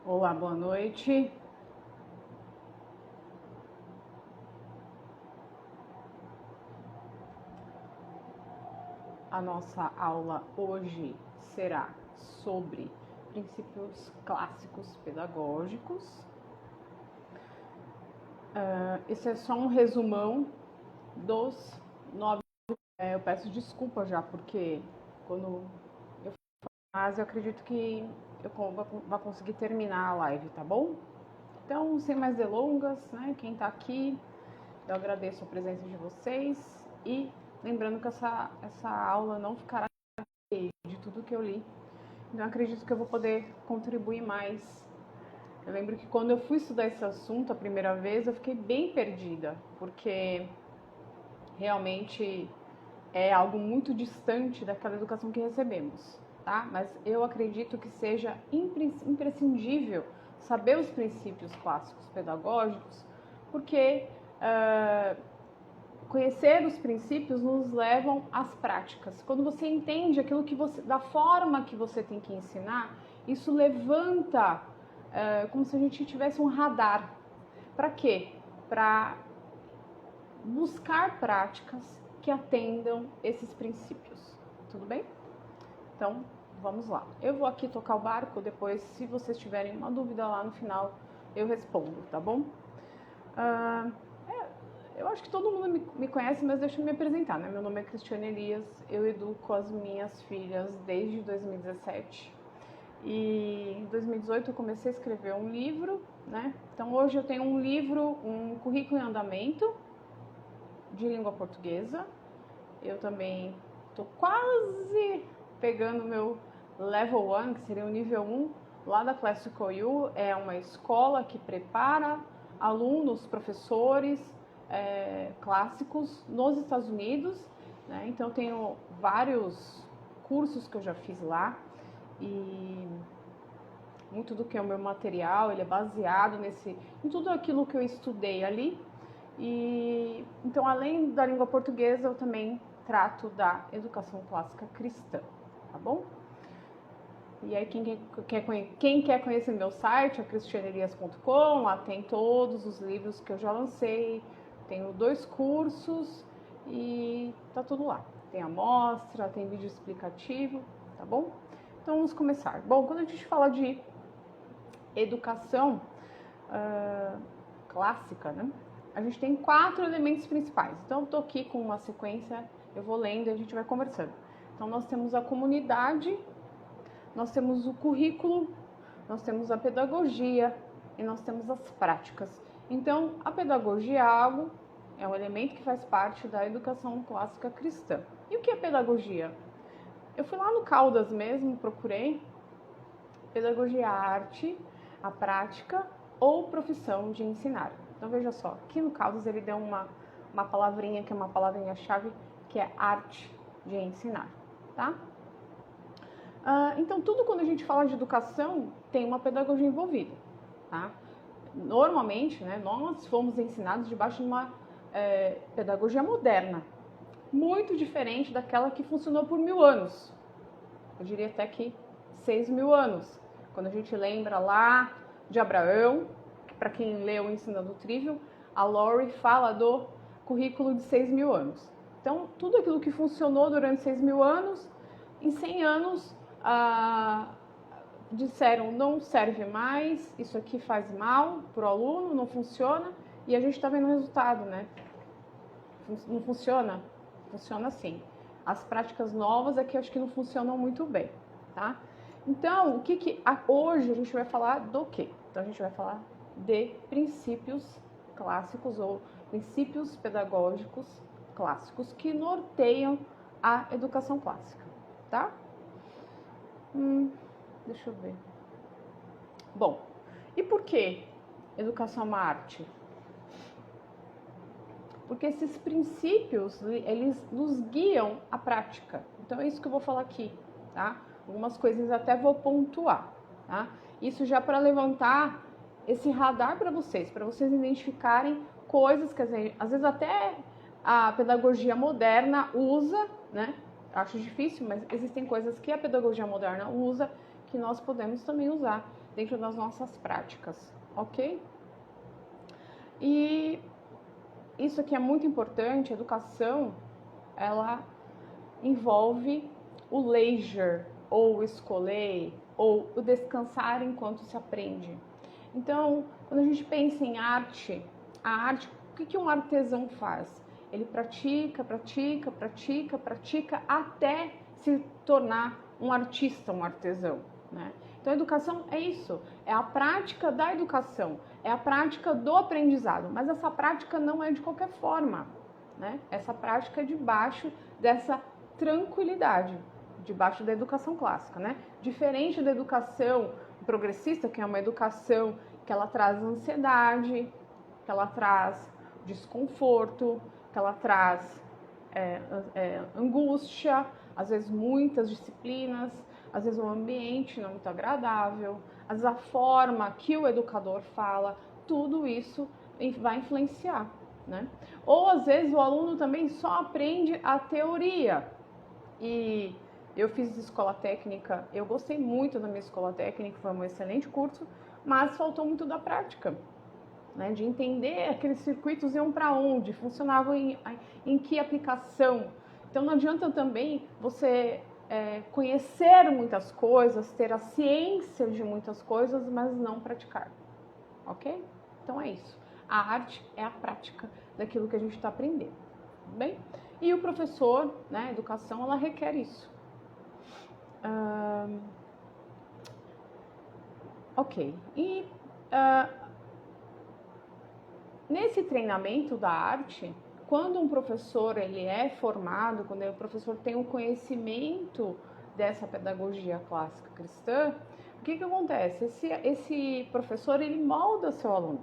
Olá, boa noite. A nossa aula hoje será sobre princípios clássicos pedagógicos. Esse é só um resumão dos 9. Eu peço desculpa já, porque quando eu faço, eu acredito que eu vou conseguir terminar a live, tá bom? Então, sem mais delongas, né? Quem tá aqui, eu agradeço a presença de vocês e lembrando que essa aula não ficará de tudo que eu li. Então, acredito que eu vou poder contribuir mais. Eu lembro que quando eu fui estudar esse assunto a primeira vez, eu fiquei bem perdida, porque realmente é algo muito distante daquela educação que recebemos, tá? Mas eu acredito que seja imprescindível saber os princípios clássicos pedagógicos, porque conhecer os princípios nos levam às práticas. Quando você entende aquilo que você, da forma que você tem que ensinar, isso levanta como se a gente tivesse um radar. Para quê? Para buscar práticas que atendam esses princípios. Tudo bem? Então, vamos lá. Eu vou aqui tocar o barco, depois, se vocês tiverem uma dúvida lá no final, eu respondo, tá bom? Eu acho que todo mundo me conhece, mas deixa eu me apresentar, né? Meu nome é Cristiane Elias, eu educo as minhas filhas desde 2017. E em 2018 eu comecei a escrever um livro, né? Então hoje eu tenho um livro, um currículo em andamento de língua portuguesa. Eu também tô quase pegando meu Level 1, que seria o nível 1, lá da Classical U. É uma escola que prepara alunos, professores clássicos nos Estados Unidos, né? Então eu tenho vários cursos que eu já fiz lá e muito do que é o meu material, ele é baseado em tudo aquilo que eu estudei ali. E então, além da língua portuguesa, eu também trato da educação clássica cristã, tá bom? E aí, quem quer conhecer meu site é cristianelias.com, lá tem todos os livros que eu já lancei, tenho 2 cursos e tá tudo lá. Tem amostra, tem vídeo explicativo, tá bom? Então vamos começar. Bom, quando a gente fala de educação clássica, né? A gente tem 4 elementos principais. Então eu tô aqui com uma sequência, eu vou lendo e a gente vai conversando. Então nós temos a comunidade, nós temos o currículo, nós temos a pedagogia e nós temos as práticas. Então, a pedagogia é um elemento que faz parte da educação clássica cristã. E o que é pedagogia? Eu fui lá no Caldas mesmo, procurei. Pedagogia é a arte, a prática ou profissão de ensinar. Então, veja só, aqui no Caldas ele deu uma palavrinha, que é uma palavrinha-chave, que é arte de ensinar, tá? Então, tudo quando a gente fala de educação, tem uma pedagogia envolvida, tá? Normalmente, né, nós fomos ensinados debaixo de uma pedagogia moderna, muito diferente daquela que funcionou por 1000 anos. Eu diria até que 6.000 anos. Quando a gente lembra lá de Abraão, que para quem leu Ensinando Trivial, a Lori fala do currículo de 6.000 anos. Então, tudo aquilo que funcionou durante 6.000 anos, em 100 anos, disseram não serve mais, isso aqui faz mal para o aluno, não funciona, e a gente está vendo o resultado, né? Não funciona? Funciona sim. As práticas novas é que eu acho que não funcionam muito bem, tá? Então, hoje a gente vai falar do quê? Então a gente vai falar de princípios clássicos ou princípios pedagógicos clássicos que norteiam a educação clássica, tá? Deixa eu ver. Bom, e por que educação é uma arte? Porque esses princípios, eles nos guiam à prática. Então é isso que eu vou falar aqui, tá? Algumas coisas até vou pontuar, tá? Isso já para levantar esse radar para vocês identificarem coisas que às vezes até a pedagogia moderna usa, né? Acho difícil, mas existem coisas que a pedagogia moderna usa que nós podemos também usar dentro das nossas práticas, ok? E isso aqui é muito importante. A educação, ela envolve o leisure, ou o escolher, ou o descansar enquanto se aprende. Então, quando a gente pensa em arte, a arte, o que um artesão faz? Ele pratica, pratica, pratica, pratica até se tornar um artista, um artesão, né? Então, a educação é isso, é a prática da educação, é a prática do aprendizado, mas essa prática não é de qualquer forma, né? Essa prática é debaixo dessa tranquilidade, debaixo da educação clássica, né? Diferente da educação progressista, que é uma educação que ela traz ansiedade, que ela traz desconforto, que ela traz angústia, às vezes muitas disciplinas, às vezes um ambiente não muito agradável, às vezes a forma que o educador fala, tudo isso vai influenciar, né? Ou às vezes o aluno também só aprende a teoria. E eu fiz escola técnica, eu gostei muito da minha escola técnica, foi um excelente curso, mas faltou muito da prática, né? De entender aqueles circuitos iam para onde, funcionavam em que aplicação. Então não adianta também você conhecer muitas coisas, ter a ciência de muitas coisas, mas não praticar, ok? Então é isso. A arte é a prática daquilo que a gente está aprendendo, bem? E o professor, né, a educação, ela requer isso. Ok. E nesse treinamento da arte, quando um professor ele é formado, quando o professor tem um conhecimento dessa pedagogia clássica cristã, o que acontece? Esse professor ele molda seu aluno.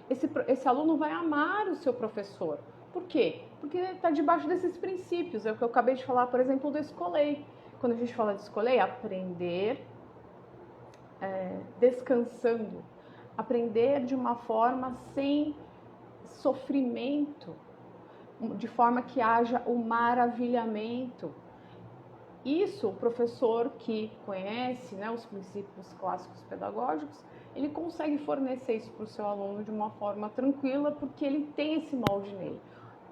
Esse aluno vai amar o seu professor. Por quê? Porque está debaixo desses princípios. É o que eu acabei de falar, por exemplo, do escolher. Quando a gente fala de escolher, aprender descansando. Aprender de uma forma sem sofrimento, de forma que haja o maravilhamento. Isso, o professor que conhece, né, os princípios clássicos pedagógicos, ele consegue fornecer isso para o seu aluno de uma forma tranquila, porque ele tem esse molde nele.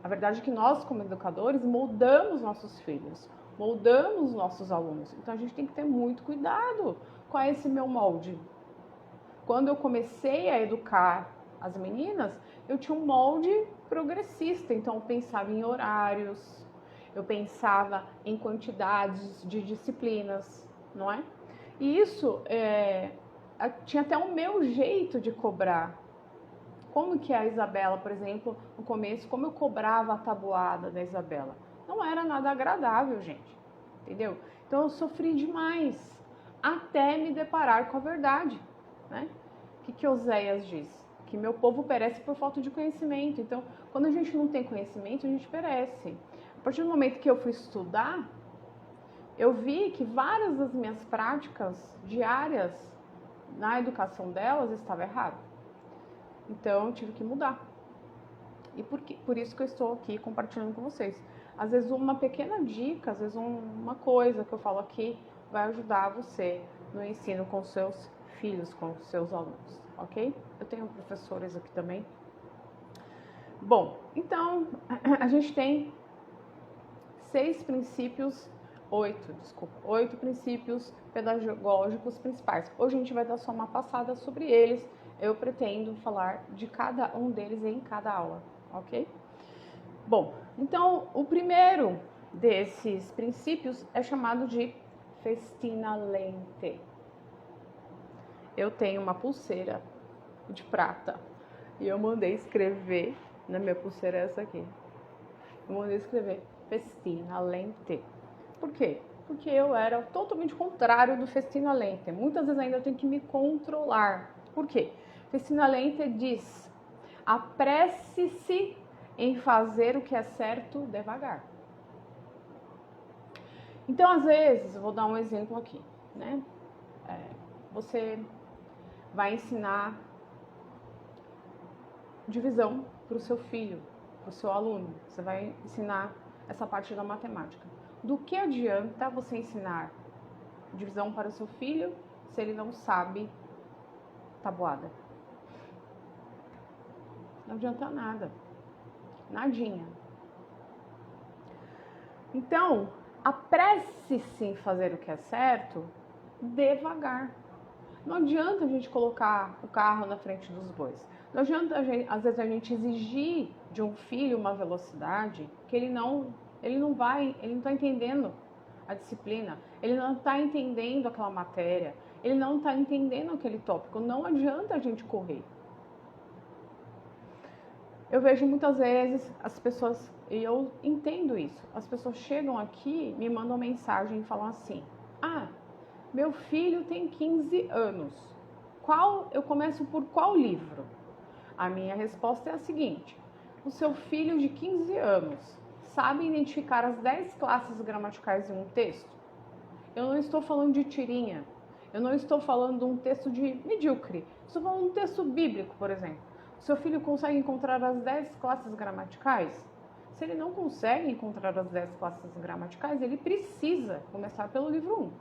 A verdade é que nós, como educadores, moldamos nossos filhos, moldamos nossos alunos. Então, a gente tem que ter muito cuidado com esse meu molde. Quando eu comecei a educar as meninas, eu tinha um molde progressista. Então, eu pensava em horários, eu pensava em quantidades de disciplinas, não é? E isso tinha até o meu jeito de cobrar. Como que a Isabela, por exemplo, no começo, como eu cobrava a tabuada da Isabela? Não era nada agradável, gente, entendeu? Então eu sofri demais até me deparar com a verdade, né? O que Oséias diz? Que meu povo perece por falta de conhecimento. Então, quando a gente não tem conhecimento, a gente perece. A partir do momento que eu fui estudar, eu vi que várias das minhas práticas diárias na educação delas estavam erradas. Então, eu tive que mudar. E por isso que eu estou aqui compartilhando com vocês. Às vezes, uma pequena dica, às vezes, uma coisa que eu falo aqui vai ajudar você no ensino com seus filhos, com seus alunos, ok? Eu tenho professores aqui também. Bom, então, a gente tem 8 princípios pedagógicos principais. Hoje a gente vai dar só uma passada sobre eles. Eu pretendo falar de cada um deles em cada aula, ok? Bom, então o primeiro desses princípios é chamado de festina lente. Eu tenho uma pulseira de prata e eu mandei escrever na minha pulseira essa aqui. Eu mandei escrever festina lente. Por quê? Porque eu era totalmente contrário do festina lente. Muitas vezes ainda eu tenho que me controlar. Por quê? Festina lente diz: apresse-se em fazer o que é certo devagar. Então, às vezes, eu vou dar um exemplo aqui, né? Você vai ensinar divisão para o seu filho, para o seu aluno. Você vai ensinar essa parte da matemática. Do que adianta você ensinar divisão para o seu filho se ele não sabe tabuada. Não adianta nada. Nadinha. Então, apresse-se em fazer o que é certo devagar. Não adianta a gente colocar o carro na frente dos bois. Não adianta, às vezes, a gente exigir de um filho uma velocidade que ele não está entendendo a disciplina, ele não está entendendo aquela matéria, ele não está entendendo aquele tópico. Não adianta a gente correr. Eu vejo muitas vezes as pessoas, e eu entendo isso, as pessoas chegam aqui, me mandam mensagem e falam assim: meu filho tem 15 anos, eu começo por qual livro? A minha resposta é a seguinte: o seu filho de 15 anos sabe identificar as 10 classes gramaticais em um texto? Eu não estou falando de tirinha, eu não estou falando de um texto de medíocre, estou falando de um texto bíblico, por exemplo. O seu filho consegue encontrar as 10 classes gramaticais? Se ele não consegue encontrar as 10 classes gramaticais, ele precisa começar pelo livro 1.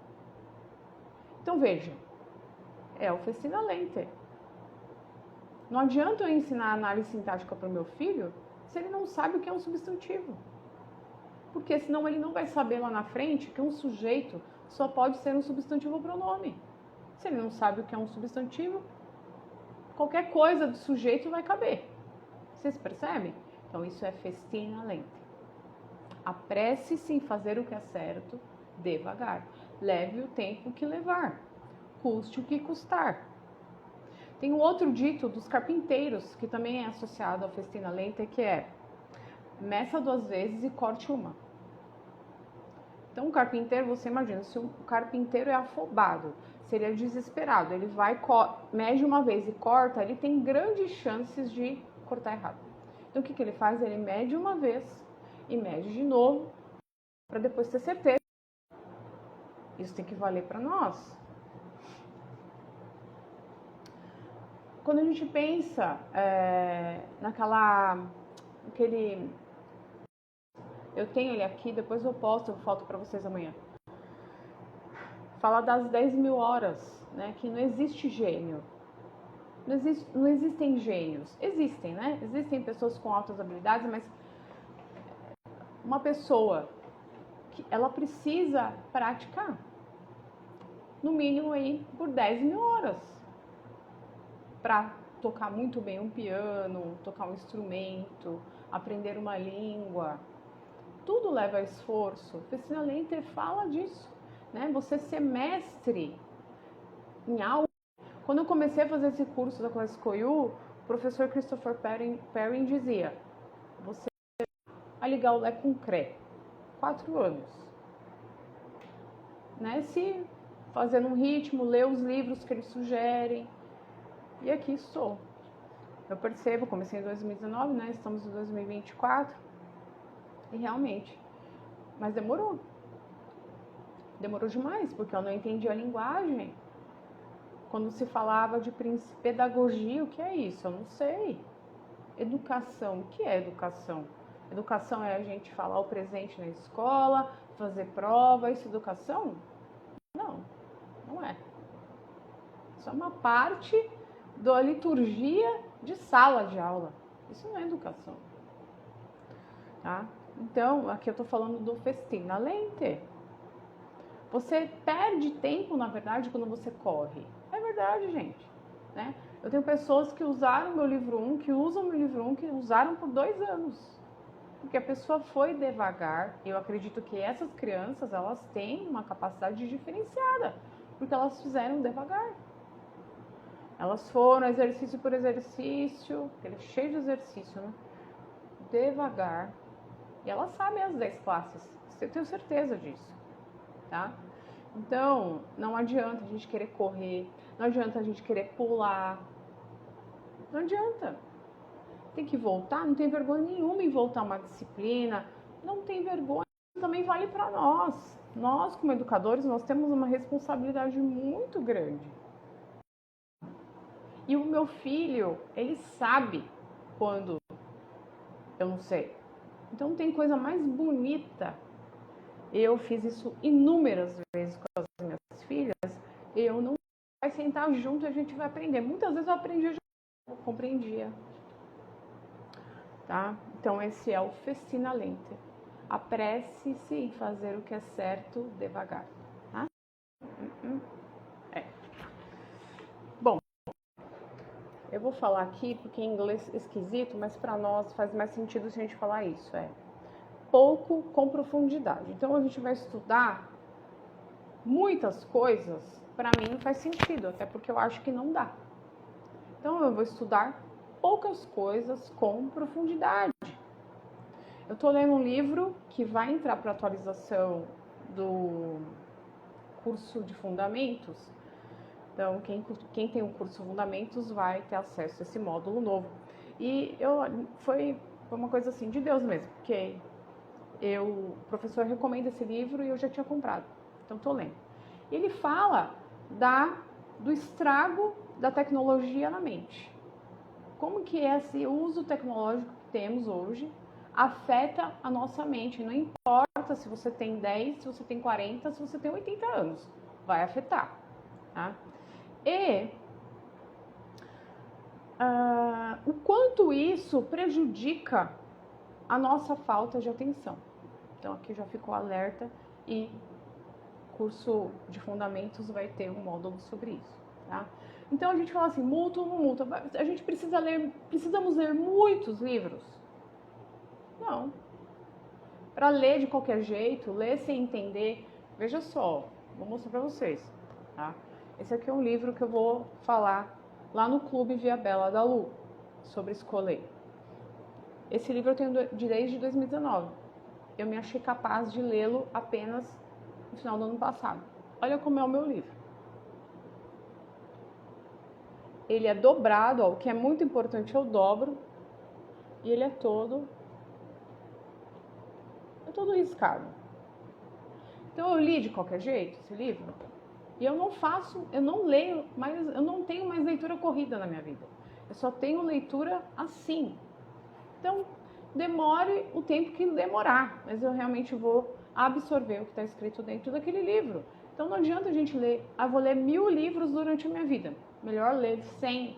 Então veja, é o Festina Lente. Não adianta eu ensinar análise sintática para o meu filho se ele não sabe o que é um substantivo. Porque senão ele não vai saber lá na frente que um sujeito só pode ser um substantivo ou pronome. Se ele não sabe o que é um substantivo, qualquer coisa do sujeito vai caber. Vocês percebem? Então isso é Festina Lente. Apresse-se em fazer o que é certo devagar. Leve o tempo que levar, custe o que custar. Tem um outro dito dos carpinteiros, que também é associado ao Festina Lente, que é: meça 2 vezes e corte uma. Então o carpinteiro, você imagina, se o carpinteiro é afobado, se ele é desesperado, ele vai, mede uma vez e corta, ele tem grandes chances de cortar errado. Então o que ele faz? Ele mede uma vez e mede de novo, para depois ter certeza. Isso tem que valer para nós. Quando a gente pensa eu tenho ele aqui, depois eu posto foto para vocês amanhã. Fala das 10.000 horas, né? Que não existe gênio. Não existem gênios. Existem, né? Existem pessoas com altas habilidades, mas uma pessoa que ela precisa praticar. No mínimo aí por 10.000 horas. Para tocar muito bem um piano, tocar um instrumento, aprender uma língua. Tudo leva a esforço. Festina Lente fala disso, né? Você ser mestre em algo. Quando eu comecei a fazer esse curso da classe Koyu, o professor Christopher Perrin dizia: você vai ligar o Lé com Cré, 4 anos. Né? Se fazendo um ritmo, ler os livros que eles sugerem. E aqui estou. Eu percebo, comecei em 2019, né? Estamos em 2024. E realmente, mas demorou. Demorou demais, porque eu não entendi a linguagem. Quando se falava de pedagogia, o que é isso? Eu não sei. Educação, o que é educação? Educação é a gente falar o presente na escola, fazer prova, isso é educação? Não, não é. Isso é uma parte da liturgia de sala de aula. Isso não é educação. Tá? Então, aqui eu tô falando do Festina Lente. Você perde tempo, na verdade, quando você corre. É verdade, gente. Né? Eu tenho pessoas que usaram meu livro 1, que usam meu livro 1, que usaram por 2 anos. Porque a pessoa foi devagar. Eu acredito que essas crianças, elas têm uma capacidade diferenciada. Porque elas fizeram devagar. Elas foram exercício por exercício, aquele é cheio de exercício, né? Devagar. E elas sabem as 10 classes. Eu tenho certeza disso. Tá? Então, não adianta a gente querer correr, não adianta a gente querer pular, não adianta. Tem que voltar, não tem vergonha nenhuma em voltar uma disciplina, não tem vergonha, também vale para nós. Nós, como educadores, nós temos uma responsabilidade muito grande. E o meu filho, ele sabe quando eu não sei. Então, tem coisa mais bonita. Eu fiz isso inúmeras vezes com as minhas filhas. Eu não sentar junto e a gente vai aprender. Muitas vezes eu aprendi, eu compreendia. Tá? Então esse é o Festina Lente. Apresse-se em fazer o que é certo devagar. Tá? É. Bom, eu vou falar aqui porque em inglês é esquisito, mas para nós faz mais sentido se a gente falar isso. É pouco com profundidade. Então a gente vai estudar muitas coisas, para mim não faz sentido, até porque eu acho que não dá. Então eu vou estudar poucas coisas com profundidade. Eu estou lendo um livro que vai entrar para atualização do curso de fundamentos. Então, quem tem o curso Fundamentos vai ter acesso a esse módulo novo. E foi uma coisa assim, de Deus mesmo, porque o professor recomenda esse livro e eu já tinha comprado. Então, estou lendo. E ele fala do estrago da tecnologia na mente. Como que esse uso tecnológico que temos hoje afeta a nossa mente. Não importa se você tem 10, se você tem 40, se você tem 80 anos. Vai afetar. Tá? E o quanto isso prejudica a nossa falta de atenção. Então aqui já ficou alerta e o curso de fundamentos vai ter um módulo sobre isso. Tá? Então a gente fala assim, mútuo, não mútuo. A gente precisamos ler muitos livros? Não. Para ler de qualquer jeito, ler sem entender. Veja só, vou mostrar para vocês. Tá? Esse aqui é um livro que eu vou falar lá no Clube Via Bela da Lu, sobre escolher. Esse livro eu tenho desde 2019. Eu me achei capaz de lê-lo apenas no final do ano passado. Olha como é o meu livro. Ele é dobrado, ó, o que é muito importante eu dobro. E ele é todo riscado. Então eu li de qualquer jeito esse livro. E eu não leio, mas eu não tenho mais leitura corrida na minha vida. Eu só tenho leitura assim. Então, demore o tempo que demorar, mas eu realmente vou absorver o que está escrito dentro daquele livro. Então não adianta a gente ler, vou ler 1000 livros durante a minha vida. Melhor ler 100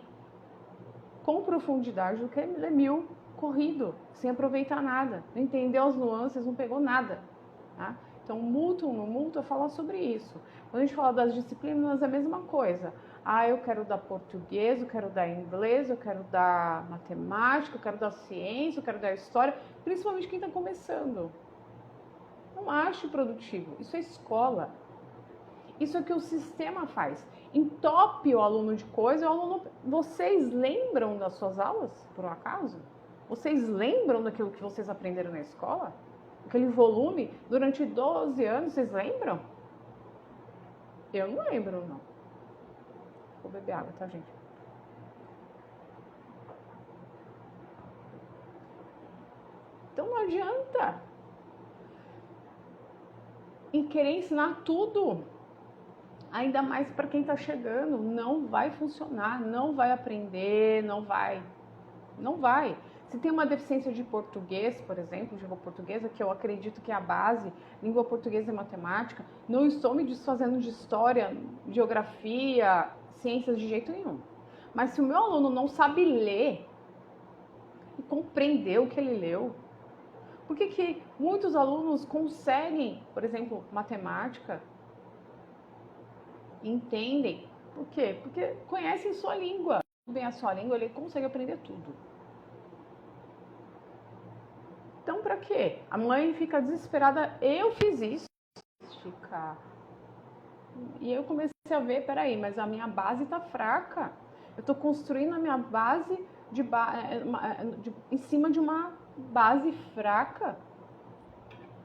com profundidade do que ler 1000 corrido, sem aproveitar nada. Não entendeu as nuances, não pegou nada. Tá? Então, mútuo, no mútuo, eu falo sobre isso. Quando a gente fala das disciplinas, é a mesma coisa. Eu quero dar português, eu quero dar inglês, eu quero dar matemática, eu quero dar ciência, eu quero dar história, principalmente quem está começando. Não ache produtivo. Isso é escola. Isso é o que o sistema faz. Entope o aluno de coisa, Vocês lembram das suas aulas, por um acaso? Vocês lembram daquilo que vocês aprenderam na escola? Aquele volume, durante 12 anos, vocês lembram? Eu não lembro, não. Vou beber água, tá, gente? Então não adianta. E querer ensinar tudo, ainda mais para quem tá chegando, não vai funcionar, não vai aprender, não vai. Se tem uma deficiência de português, por exemplo, de língua portuguesa, que eu acredito que é a base, língua portuguesa e matemática, não estou me desfazendo de história, geografia, ciências de jeito nenhum. Mas se o meu aluno não sabe ler e compreender o que ele leu, por que muitos alunos conseguem, por exemplo, matemática, entendem? Por quê? Porque conhecem sua língua. Bem a sua língua, ele consegue aprender tudo. Então, para quê? A mãe fica desesperada. Eu fiz isso. E eu comecei a ver, peraí, mas a minha base tá fraca. Eu tô construindo a minha base em cima de uma base fraca.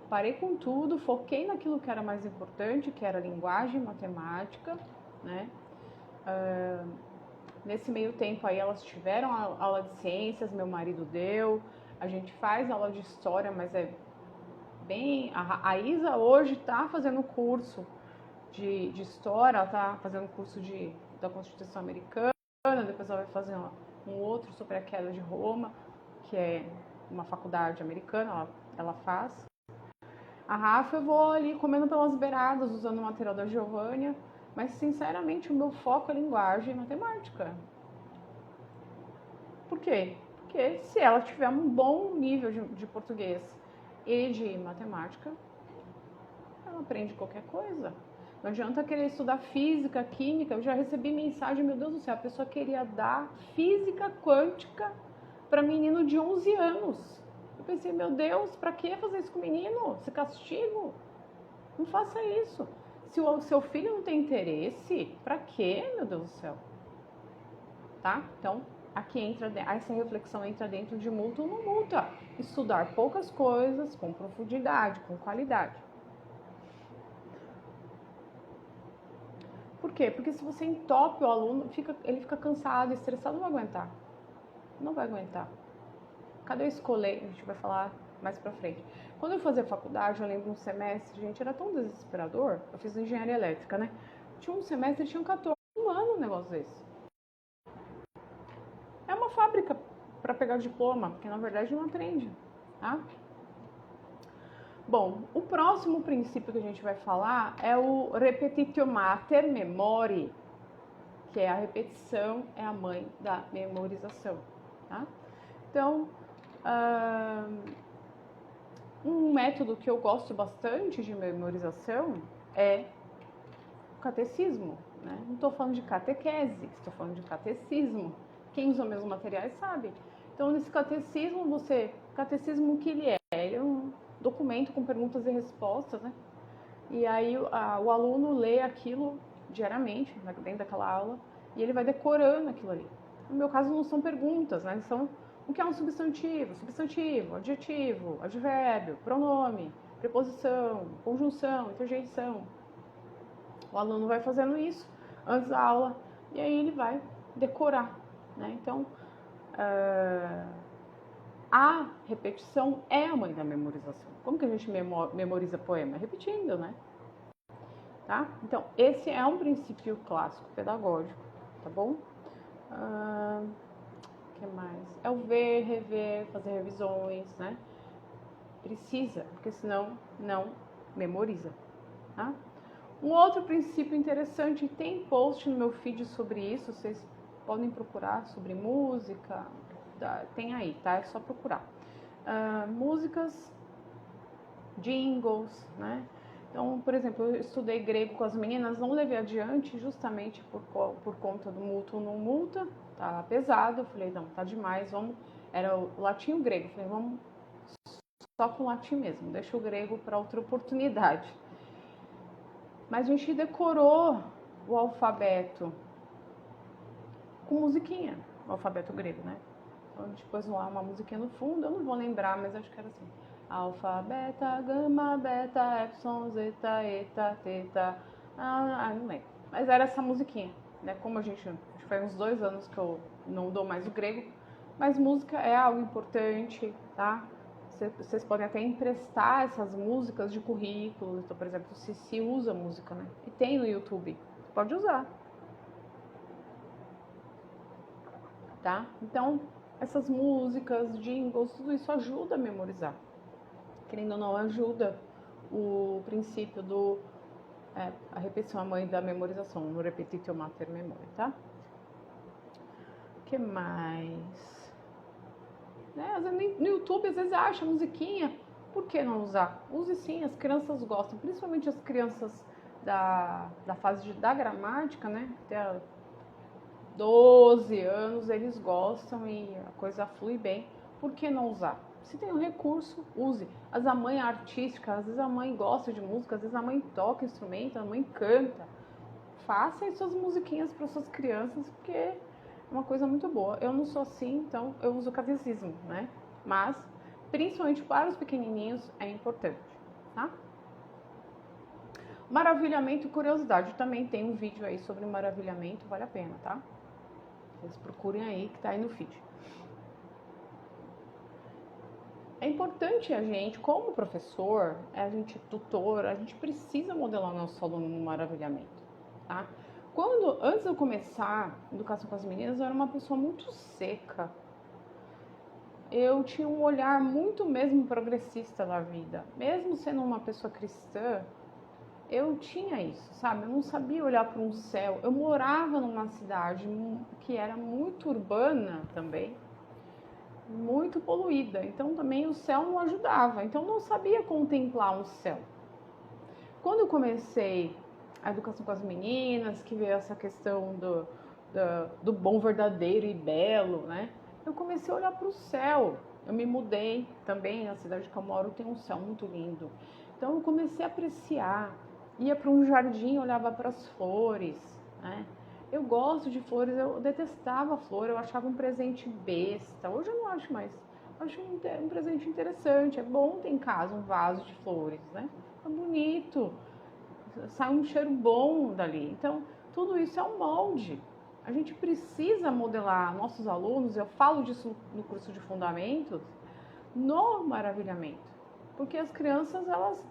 Parei com tudo, foquei naquilo que era mais importante, que era linguagem, matemática, né? Nesse meio tempo aí elas tiveram aula de ciências, meu marido deu. A gente faz aula de história, mas é bem... A Isa hoje está fazendo curso de história, ela está fazendo curso da Constituição Americana, depois ela vai fazer um outro sobre a queda de Roma, que é uma faculdade americana, ela faz. A Rafa eu vou ali comendo pelas beiradas, usando o material da Giovânia, Mas, sinceramente, o meu foco é linguagem e matemática. Por quê? Porque se ela tiver um bom nível de português e de matemática, ela aprende qualquer coisa. Não adianta querer estudar física, química. Eu já recebi mensagem, meu Deus do céu, a pessoa queria dar física quântica para menino de 11 anos. Eu pensei, meu Deus, para que fazer isso com o menino? Esse castigo? Não faça isso. Se o seu filho não tem interesse, para quê, meu Deus do céu? Tá? Então, aqui entra, essa reflexão entra dentro de multa ou não multa. Estudar poucas coisas com profundidade, com qualidade. Por quê? Porque se você entope o aluno, ele fica cansado, estressado, não vai aguentar. Não vai aguentar. Cadê eu escolher? A gente vai falar mais pra frente. Quando eu fazia faculdade, eu lembro um semestre, gente, era tão desesperador. Eu fiz engenharia elétrica, né? Tinha um semestre, tinha 14 anos um negócio desse. É uma fábrica para pegar diploma, porque na verdade não aprende, tá? Bom, o próximo princípio que a gente vai falar é o repetitio mater memori, que é a repetição é a mãe da memorização, tá? Então, um método que eu gosto bastante de memorização é o catecismo, né? Não estou falando de catequese, estou falando de catecismo. Quem usa meus materiais sabe. Então, nesse catecismo, catecismo o que ele é? Ele é um documento com perguntas e respostas, né? E aí o aluno lê aquilo diariamente, dentro daquela aula, e ele vai decorando aquilo ali. No meu caso, não são perguntas, né? São o que é um substantivo, adjetivo, advérbio, pronome, preposição, conjunção, interjeição. O aluno vai fazendo isso antes da aula, e aí ele vai decorar, né? Então, a repetição é a mãe da memorização. Como que a gente memoriza poema? Repetindo, né? Tá? Então, esse é um princípio clássico pedagógico, tá bom? Que mais? É o ver, rever, fazer revisões, né? Precisa, porque senão não memoriza, tá? Um outro princípio interessante, tem post no meu feed sobre isso, vocês podem procurar sobre música, tem aí, tá? É só procurar. Músicas, jingles, né? Então, por exemplo, eu estudei grego com as meninas, não levei adiante justamente por conta do multa ou não multa, tá pesado, eu falei, não, tá demais, era o latim e o grego, eu falei, vamos só com o latim mesmo, deixa o grego para outra oportunidade. Mas a gente decorou o alfabeto com musiquinha, o alfabeto grego, né? Então a gente pôs lá uma musiquinha no fundo, eu não vou lembrar, mas acho que era assim. Alfa, beta, gama, beta, epsilon, zeta, eta, teta. Não lembro. Mas era essa musiquinha, né? Como acho que faz uns 2 anos que eu não dou mais o grego, mas música é algo importante, tá? Vocês podem até emprestar essas músicas de currículo. Então, por exemplo, se usa música, né? E tem no YouTube, pode usar, tá? Então, essas músicas, jingles, tudo isso ajuda a memorizar. Querendo ou não, ajuda o princípio a repetição, a mãe da memorização, no repetitio mater memori, tá? O que mais? Né? No YouTube, às vezes, acha musiquinha, por que não usar? Use sim, as crianças gostam, principalmente as crianças da fase da gramática, né? Até 12 anos, eles gostam e a coisa flui bem. Por que não usar? Se tem um recurso, use. Às vezes a mãe é artística, às vezes a mãe gosta de música, às vezes a mãe toca instrumento, a mãe canta. Faça as suas musiquinhas para suas crianças, porque é uma coisa muito boa. Eu não sou assim, então eu uso o catecismo, né? Mas, principalmente para os pequenininhos, é importante, tá? Maravilhamento e curiosidade. Também tem um vídeo aí sobre maravilhamento, vale a pena, tá? Vocês procurem aí que tá aí no feed. É importante a gente, como professor, a gente tutor, a gente precisa modelar o nosso aluno no maravilhamento, tá? Antes de eu começar a educação com as meninas, eu era uma pessoa muito seca. Eu tinha um olhar muito mesmo progressista da vida. Mesmo sendo uma pessoa cristã, eu tinha isso, sabe? Eu não sabia olhar para um céu. Eu morava numa cidade que era muito urbana também, muito poluída. Então também o céu não ajudava. Então eu não sabia contemplar um céu. Quando eu comecei a educação com as meninas, que veio essa questão do bom, verdadeiro e belo, né? Eu comecei a olhar para o céu. Eu me mudei também, na cidade que eu moro tem um céu muito lindo. Então eu comecei a apreciar. Ia para um jardim, olhava para as flores, né? Eu gosto de flores, eu detestava flor, eu achava um presente besta. Hoje eu não acho mais. Eu acho um presente interessante, é bom ter em casa um vaso de flores, né? É bonito, sai um cheiro bom dali. Então, tudo isso é um molde. A gente precisa modelar nossos alunos, eu falo disso no curso de fundamentos, no maravilhamento. Porque as crianças, elas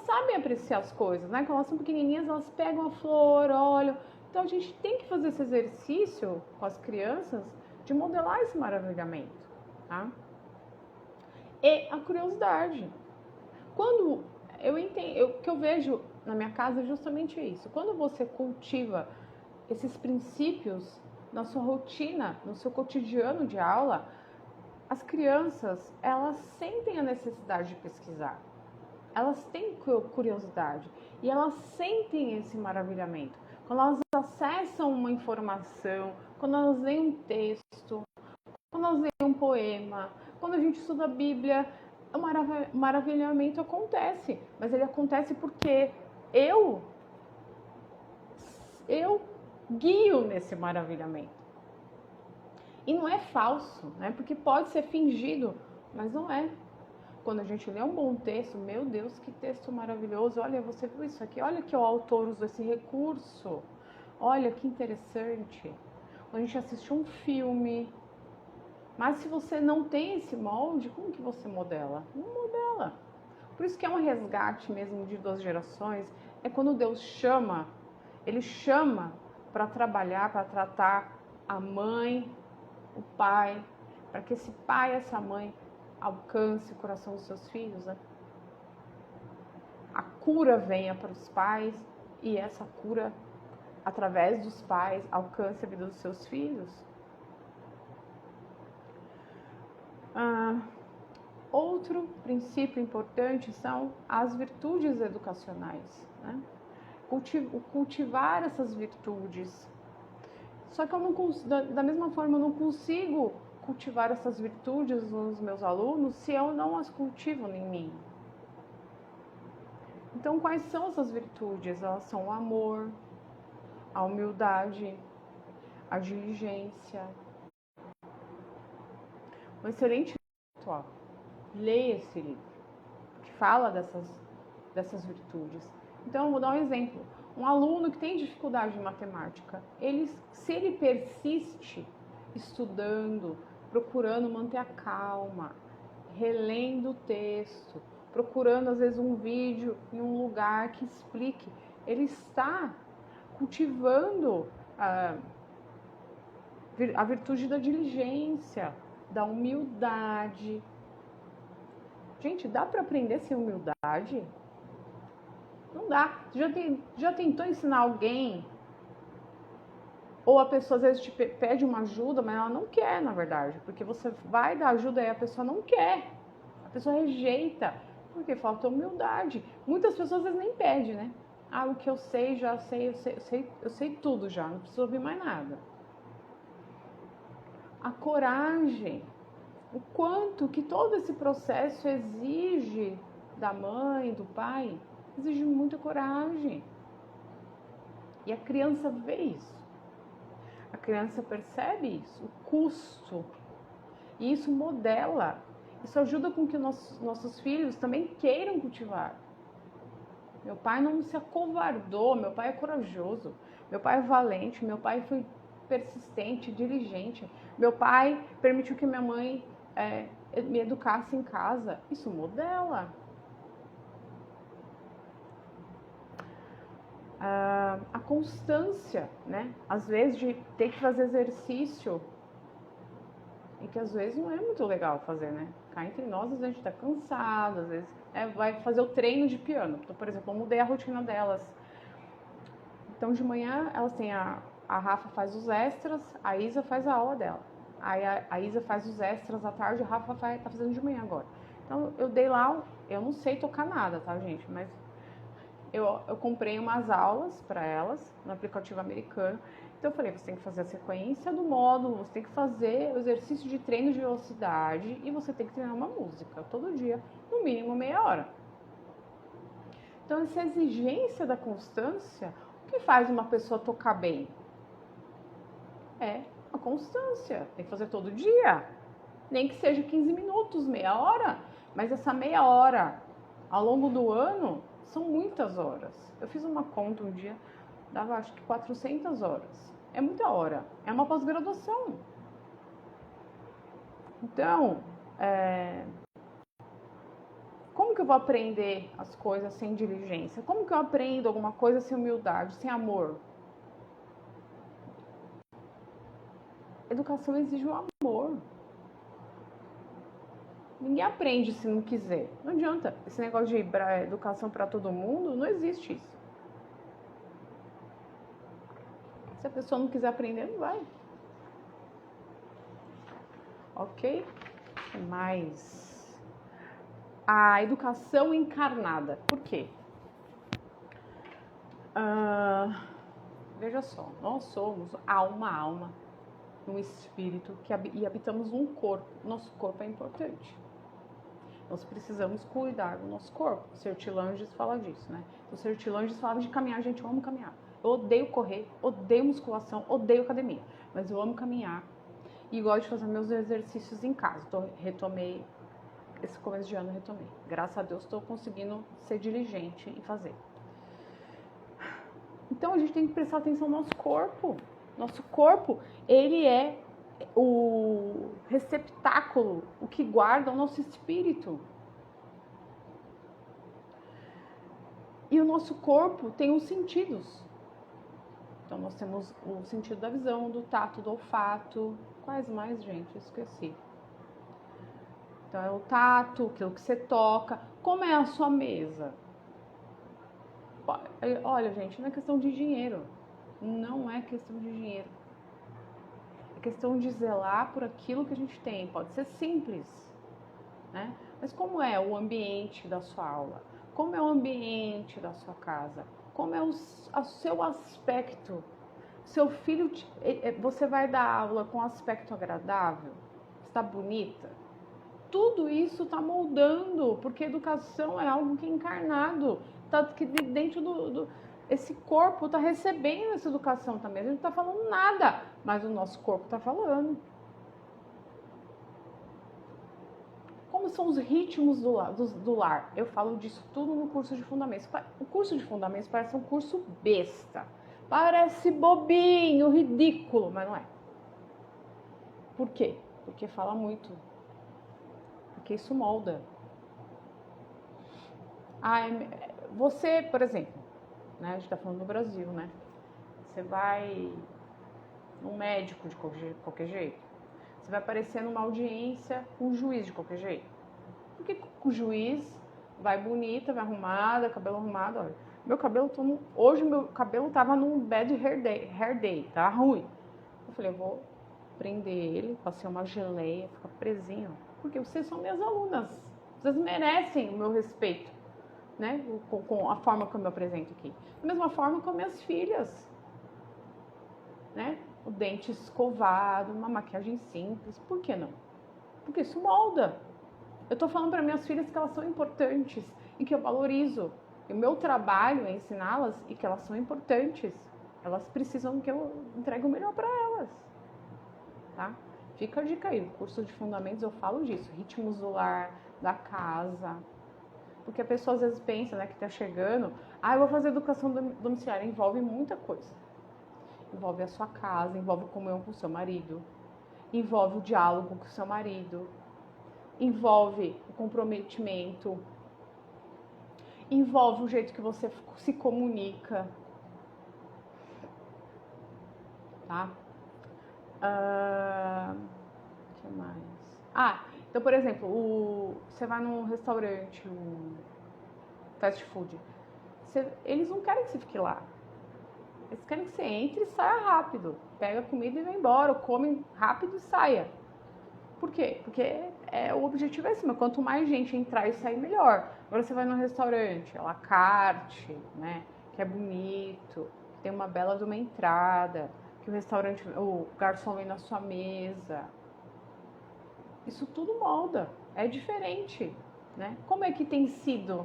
sabem apreciar as coisas, né? Quando elas são pequenininhas, elas pegam a flor, olham. Então, a gente tem que fazer esse exercício com as crianças de modelar esse maravilhamento, tá? E a curiosidade. Quando eu entendo, o que eu vejo na minha casa é justamente isso. Quando você cultiva esses princípios na sua rotina, no seu cotidiano de aula, as crianças, elas sentem a necessidade de pesquisar. Elas têm curiosidade e elas sentem esse maravilhamento. Quando elas acessam uma informação, quando elas leem um texto, quando nós lemos um poema, quando a gente estuda a Bíblia, o maravilhamento acontece. Mas ele acontece porque eu guio nesse maravilhamento. E não é falso, né? Porque pode ser fingido, mas não é. Quando a gente lê um bom texto, meu Deus, que texto maravilhoso. Olha, você viu isso aqui? Olha que o autor usou esse recurso. Olha que interessante. Quando a gente assiste um filme, mas se você não tem esse molde, como que você modela? Não modela. Por isso que é um resgate mesmo de duas gerações. É quando Deus chama, Ele chama para trabalhar, para tratar a mãe, o pai, para que esse pai, essa mãe alcance o coração dos seus filhos, né? A cura venha para os pais e essa cura, através dos pais, alcance a vida dos seus filhos. Outro princípio importante são as virtudes educacionais, né? Cultivar essas virtudes. Só que eu não, da mesma forma, eu não consigo cultivar essas virtudes nos meus alunos se eu não as cultivo em mim. Então, quais são essas virtudes? Elas são o amor, a humildade, a diligência. Um excelente livro, leia esse livro, que fala dessas virtudes. Então, eu vou dar um exemplo. Um aluno que tem dificuldade em matemática, se ele persiste estudando, procurando manter a calma, relendo o texto, procurando às vezes um vídeo em um lugar que explique, ele está cultivando a virtude da diligência, da humildade. Gente, dá para aprender sem humildade? Não dá. Você já tentou ensinar alguém? Ou a pessoa às vezes te pede uma ajuda, mas ela não quer, na verdade. Porque você vai dar ajuda e a pessoa não quer. A pessoa rejeita. Porque falta humildade. Muitas pessoas às vezes nem pedem, né? O que eu sei, já sei, eu sei tudo já. Não preciso ouvir mais nada. A coragem. O quanto que todo esse processo exige da mãe, do pai, exige muita coragem. E a criança vê isso. A criança percebe isso, o custo. E isso modela. Isso ajuda com que nossos filhos também queiram cultivar. Meu pai não se acovardou, meu pai é corajoso, meu pai é valente, meu pai foi persistente, diligente. Meu pai permitiu que minha mãe me educasse em casa. Isso modela. A constância, né? Às vezes de ter que fazer exercício e que às vezes não é muito legal fazer, né? Cá entre nós, às vezes a gente tá cansado, às vezes vai fazer o treino de piano. Então, por exemplo, eu mudei a rotina delas. Então, de manhã, elas têm a Rafa faz os extras, a Isa faz a aula dela. Aí a Isa faz os extras à tarde, a Rafa tá fazendo de manhã agora. Então, eu dei lá, eu não sei tocar nada, tá, gente? Mas eu comprei umas aulas para elas no aplicativo americano. Então, eu falei, você tem que fazer a sequência do módulo, você tem que fazer o exercício de treino de velocidade e você tem que treinar uma música todo dia, no mínimo meia hora. Então, essa exigência da constância, o que faz uma pessoa tocar bem? É a constância, tem que fazer todo dia, nem que seja 15 minutos, meia hora, mas essa meia hora ao longo do ano são muitas horas. Eu fiz uma conta um dia, dava acho que 400 horas, é muita hora, é uma pós-graduação. Então, como que eu vou aprender as coisas sem diligência? Como que eu aprendo alguma coisa sem humildade, sem amor? Educação exige o amor. Ninguém aprende se não quiser. Não adianta. Esse negócio de educação para todo mundo, não existe isso. Se a pessoa não quiser aprender, não vai. Ok? Mais. A educação encarnada. Por quê? Veja só, nós somos alma, um espírito e habitamos um corpo. Nosso corpo é importante. Nós precisamos cuidar do nosso corpo. O Sertilanges fala disso, né? O Sertilanges falava de caminhar, gente, eu amo caminhar. Eu odeio correr, odeio musculação, odeio academia. Mas eu amo caminhar e gosto de fazer meus exercícios em casa. Retomei, esse começo de ano retomei. Graças a Deus estou conseguindo ser diligente e fazer. Então a gente tem que prestar atenção no nosso corpo. Nosso corpo, ele é o receptáculo, o que guarda o nosso espírito. E o nosso corpo tem os sentidos. Então nós temos o sentido da visão, do tato, do olfato. Quais mais, gente? Eu esqueci. Então é o tato, aquilo que você toca. Como é a sua mesa? Olha, gente, não é questão de dinheiro. Não é questão de dinheiro. É questão de zelar por aquilo que a gente tem. Pode ser simples, né? Mas como é o ambiente da sua aula? Como é o ambiente da sua casa? Como é o seu aspecto? Seu filho, você vai dar aula com aspecto agradável? Está bonita? Tudo isso está moldando, porque educação é algo que é encarnado, tá que dentro esse corpo está recebendo essa educação também. A gente não está falando nada, mas o nosso corpo está falando. Como são os ritmos do lar? Eu falo disso tudo no curso de fundamentos. O curso de fundamentos parece um curso besta. Parece bobinho, ridículo, mas não é. Por quê? Porque fala muito. Porque isso molda. Você, por exemplo, né, a gente está falando do Brasil, né? Você vai num médico de qualquer jeito. Você vai aparecer numa audiência com um juiz de qualquer jeito. Porque o juiz vai bonita, vai arrumada, cabelo arrumado. Olha, hoje meu cabelo tava num bad hair day, tá ruim. Eu falei, eu vou prender ele, passei uma geleia, ficar presinho. Porque vocês são minhas alunas. Vocês merecem o meu respeito, né? Com a forma como eu apresento aqui. Da mesma forma com minhas filhas, né? O dente escovado, uma maquiagem simples. Por que não? Porque isso molda. Eu tô falando para minhas filhas que elas são importantes e que eu valorizo. E o meu trabalho é ensiná-las e que elas são importantes. Elas precisam que eu entregue o melhor para elas, tá? Fica a dica aí, no curso de fundamentos eu falo disso, ritmos do lar, da casa. Porque a pessoa às vezes pensa, né, que tá chegando, eu vou fazer educação domiciliar, envolve muita coisa. Envolve a sua casa, envolve a comunhão com o seu marido, envolve o diálogo com o seu marido, envolve o comprometimento, envolve o jeito que você se comunica, tá? Que mais? Então, por exemplo, você vai num restaurante, fast food, eles não querem que você fique lá. Eles querem que você entre e saia rápido. Pega a comida e vai embora, ou come rápido e saia. Por quê? Porque o objetivo é esse, mas quanto mais gente entrar e sair, melhor. Agora você vai num restaurante, à la carte, né? Que é bonito, que tem uma bela de uma entrada, que o garçom vem na sua mesa. Isso tudo molda, é diferente, né? Como é que tem sido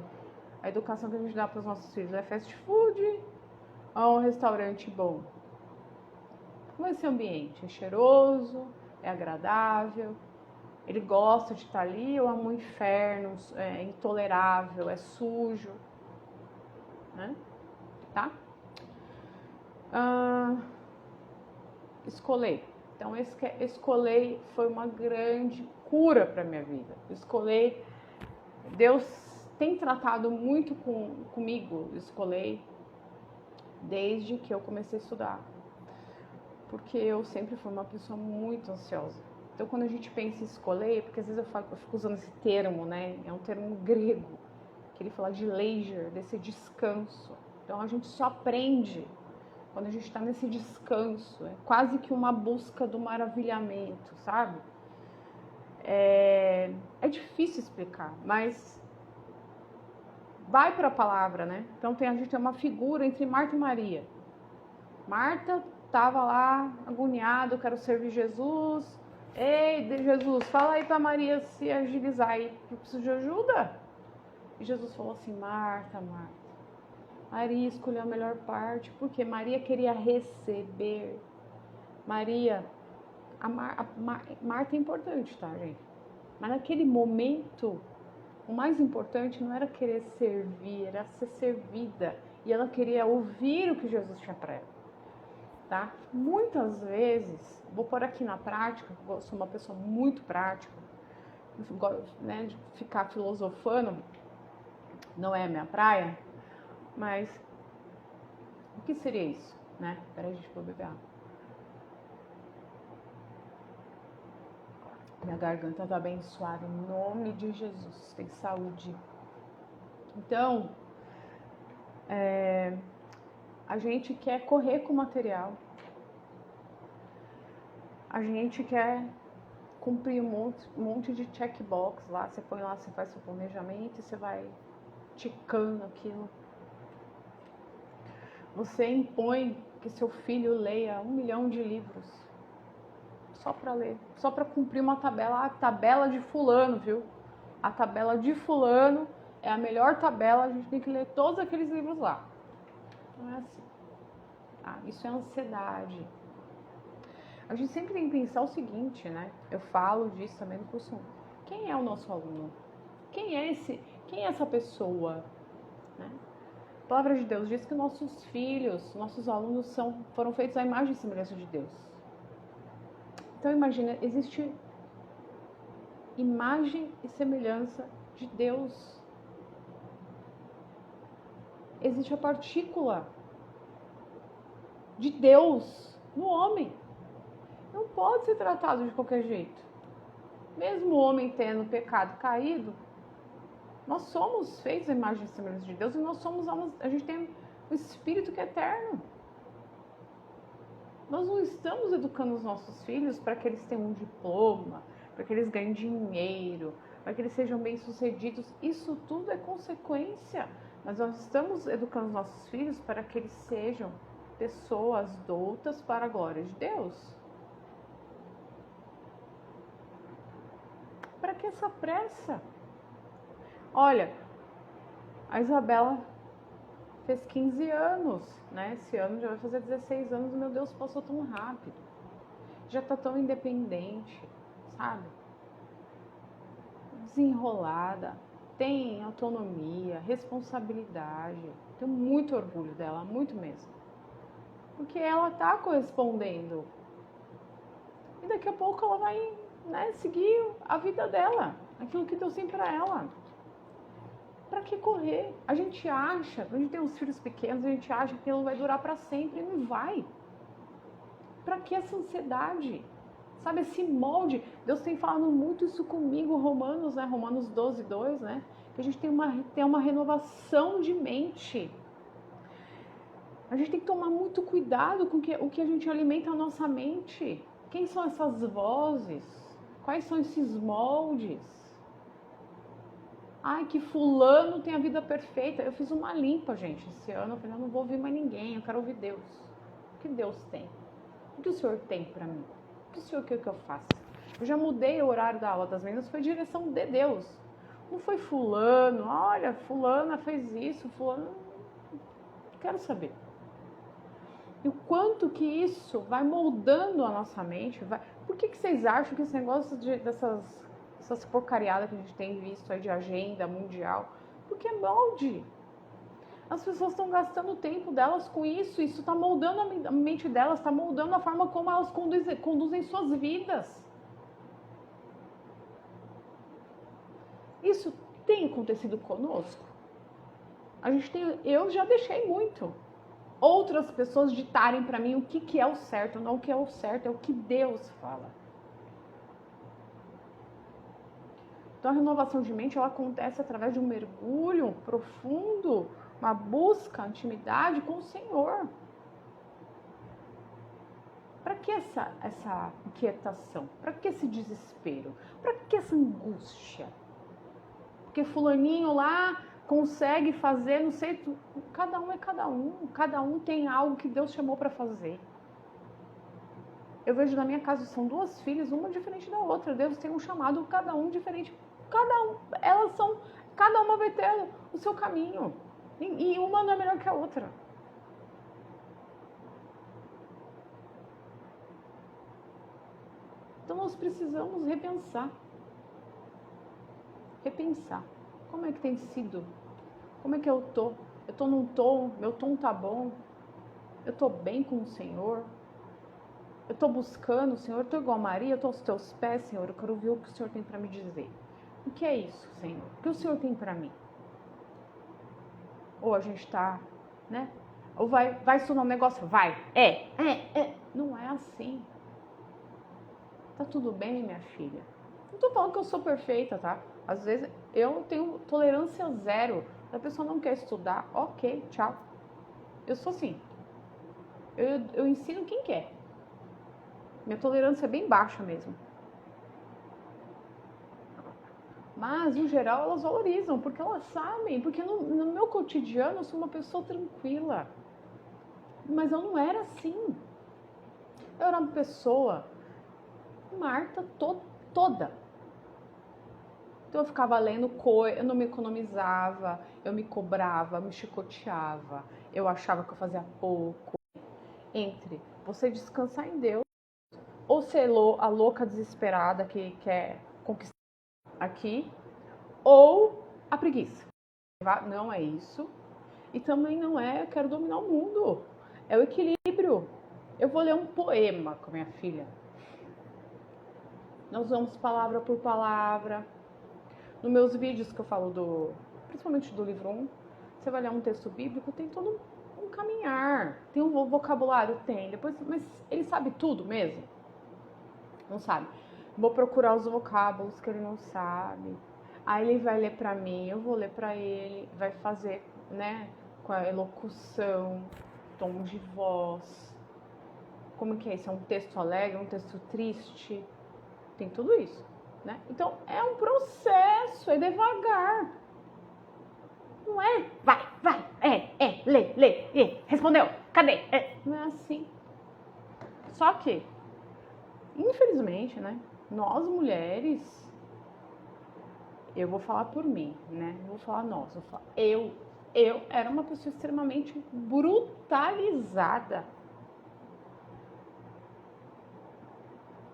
a educação que a gente dá para os nossos filhos? É fast food ou um restaurante bom? Como é esse ambiente? É cheiroso? É agradável? Ele gosta de estar ali ou é um inferno? É intolerável? É sujo? Né? Tá? Escolher. Então, escolher foi uma grande cura para minha vida. Escolher, Deus tem tratado muito comigo, escolher, desde que eu comecei a estudar. Porque eu sempre fui uma pessoa muito ansiosa. Então, quando a gente pensa em escolher, porque às vezes eu fico usando esse termo, né? É um termo grego, que ele fala de leisure, desse descanso. Então, a gente só aprende quando a gente está nesse descanso. É quase que uma busca do maravilhamento, sabe? É difícil explicar, mas vai para a palavra, né? Então, a gente tem uma figura entre Marta e Maria. Marta estava lá, agoniado, quero servir Jesus. Ei, Jesus, fala aí para Maria se agilizar aí, eu preciso de ajuda. E Jesus falou assim, Marta, Marta, Maria escolheu a melhor parte, porque Maria queria receber. Maria, Marta é importante, tá, gente? Mas naquele momento, o mais importante não era querer servir, era ser servida. E ela queria ouvir o que Jesus tinha para ela. Tá? Muitas vezes, vou pôr aqui na prática, eu sou uma pessoa muito prática, né, de ficar filosofando, não é a minha praia, mas o que seria isso, né? Peraí, gente, vou beber água. Minha garganta tá abençoada, em nome de Jesus, tem saúde. Então, a gente quer correr com o material. A gente quer cumprir um monte de checkbox lá. Você põe lá, você faz seu planejamento e você vai ticando aquilo. Você impõe que seu filho leia 1 milhão de livros. Só para ler. Só para cumprir uma tabela. A tabela de fulano, viu? A tabela de fulano é a melhor tabela. A gente tem que ler todos aqueles livros lá. Não é assim. Isso é ansiedade. A gente sempre tem que pensar o seguinte, né? Eu falo disso também no curso 1. Quem é o nosso aluno? Quem é essa pessoa? Né? A palavra de Deus diz que nossos filhos, nossos alunos foram feitos à imagem e semelhança de Deus. Então imagina, existe imagem e semelhança de Deus. Existe a partícula de Deus no homem. Não pode ser tratado de qualquer jeito. Mesmo o homem tendo pecado caído, nós somos feitos à imagem e semelhança de Deus e a gente tem um espírito que é eterno. Nós não estamos educando os nossos filhos para que eles tenham um diploma, para que eles ganhem dinheiro, para que eles sejam bem-sucedidos. Isso tudo é consequência. Mas nós estamos educando os nossos filhos para que eles sejam pessoas doutas para a glória de Deus. Para que essa pressa? Olha, a Isabela fez 15 anos, né? Esse ano já vai fazer 16 anos, meu Deus, passou tão rápido. Já tá tão independente, sabe? Desenrolada, tem autonomia, responsabilidade. Tenho muito orgulho dela, muito mesmo. Porque ela tá correspondendo. E daqui a pouco ela vai, né, seguir a vida dela, aquilo que Deus tem pra ela. Pra que correr? A gente acha, quando a gente tem uns filhos pequenos, a gente acha que aquilo vai durar pra sempre e não vai. Pra que essa ansiedade? Sabe, esse molde, Deus tem falado muito isso comigo, Romanos, né? Romanos 12, 2, né? Que a gente tem uma renovação de mente. A gente tem que tomar muito cuidado com o que a gente alimenta a nossa mente. Quem são essas vozes? Quais são esses moldes? Ai, que fulano tem a vida perfeita. Eu fiz uma limpa, gente, esse ano. Eu falei, eu não vou ouvir mais ninguém, eu quero ouvir Deus. O que Deus tem? O que o Senhor tem pra mim? O que o Senhor quer que eu faça? Eu já mudei o horário da aula das meninas, foi direção de Deus. Não foi fulano, olha, fulana fez isso, fulano... Quero saber. E o quanto que isso vai moldando a nossa mente. Por que vocês acham que esse negócio dessas porcariadas que a gente tem visto aí de agenda mundial? Porque é molde. As pessoas estão gastando o tempo delas com isso está moldando a mente delas, está moldando a forma como elas conduzem suas vidas. Isso tem acontecido conosco? Eu já deixei muito outras pessoas ditarem para mim o que é o certo, não o que é o certo, é o que Deus fala. Então a renovação de mente ela acontece através de um mergulho profundo, uma busca, intimidade com o Senhor. Para que essa inquietação? Para que esse desespero? Para que essa angústia? Porque fulaninho lá consegue fazer, não sei, cada um é cada um tem algo que Deus chamou para fazer. Eu vejo na minha casa, são duas filhas, uma diferente da outra, Deus tem um chamado, cada um diferente, cada uma vai ter o seu caminho, e uma não é melhor que a outra. Então nós precisamos repensar. Como é que tem sido? Como é que eu tô? Eu tô num tom, meu tom tá bom? Eu tô bem com o Senhor? Eu tô buscando o Senhor? Eu tô igual a Maria? Eu tô aos teus pés, Senhor? Eu quero ouvir o que o Senhor tem para me dizer. O que é isso, Senhor? O que o Senhor tem para mim? Ou a gente tá, né? Ou vai estudar um negócio? Vai. Não é assim. Tá tudo bem, minha filha? Não tô falando que eu sou perfeita, tá? Às vezes eu tenho tolerância zero. A pessoa não quer estudar, ok, tchau. Eu sou assim. Eu ensino quem quer. Minha tolerância é bem baixa mesmo. Mas, no geral, elas valorizam, porque elas sabem. Porque no meu cotidiano eu sou uma pessoa tranquila. Mas eu não era assim. Eu era uma pessoa, Marta, toda. Então eu ficava lendo coisa, eu não me economizava, eu me cobrava, me chicoteava, eu achava que eu fazia pouco. Entre você descansar em Deus, ou ser a louca desesperada que quer conquistar aqui, ou a preguiça. Não é isso. E também não é, eu quero dominar o mundo. É o equilíbrio. Eu vou ler um poema com minha filha. Nós vamos palavra por palavra. Nos meus vídeos que eu falo principalmente do livro 1, você vai ler um texto bíblico, tem todo um caminhar. Tem um vocabulário? Tem. Depois, mas ele sabe tudo mesmo? Não sabe. Vou procurar os vocábulos que ele não sabe. Aí ele vai ler pra mim, eu vou ler pra ele, vai fazer, né, com a elocução, tom de voz. Como que é isso? É um texto alegre, um texto triste? Tem tudo isso. Né? Então, é um processo, é devagar. Não é, vai, lê, respondeu, cadê? Não é assim. Só que, infelizmente, né, nós mulheres, eu vou falar por mim, né, não vou falar nós, eu era uma pessoa extremamente brutalizada.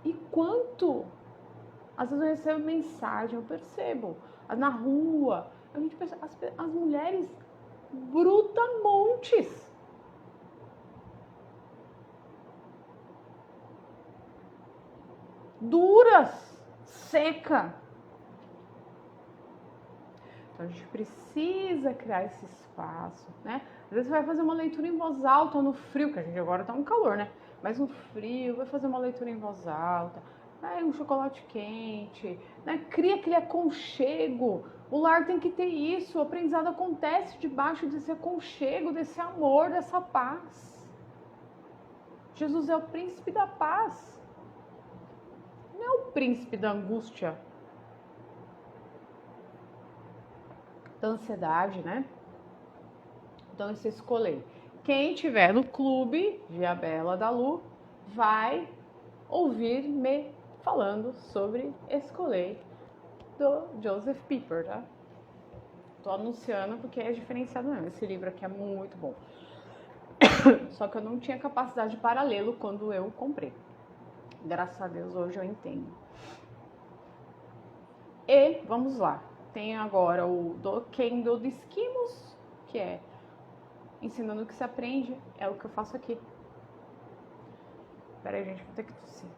E quanto... Às vezes eu recebo mensagem, eu percebo. Na rua, a gente percebe as mulheres brutamontes. Duras, seca. Então a gente precisa criar esse espaço, né? Às vezes você vai fazer uma leitura em voz alta no frio, que a gente agora tá um calor, né? Mas no frio, vai fazer uma leitura em voz alta. né? Um chocolate quente, né? Cria aquele aconchego. O lar tem que ter isso. O aprendizado acontece debaixo desse aconchego, desse amor, dessa paz. Jesus é o príncipe da paz. Não é o príncipe da angústia, da ansiedade, né? Então, você escolher. Quem tiver no clube de A Bela da Lu vai ouvir-me falando sobre Escolher do Joseph Pieper, tá? Tô anunciando porque é diferenciado mesmo. Esse livro aqui é muito bom. Só que eu não tinha capacidade de paralelo quando eu comprei. Graças a Deus hoje eu entendo. E vamos lá. Tem agora o do Kendo de Esquimos, que é ensinando o que se aprende. É o que eu faço aqui. Peraí, gente, vou ter que tossir.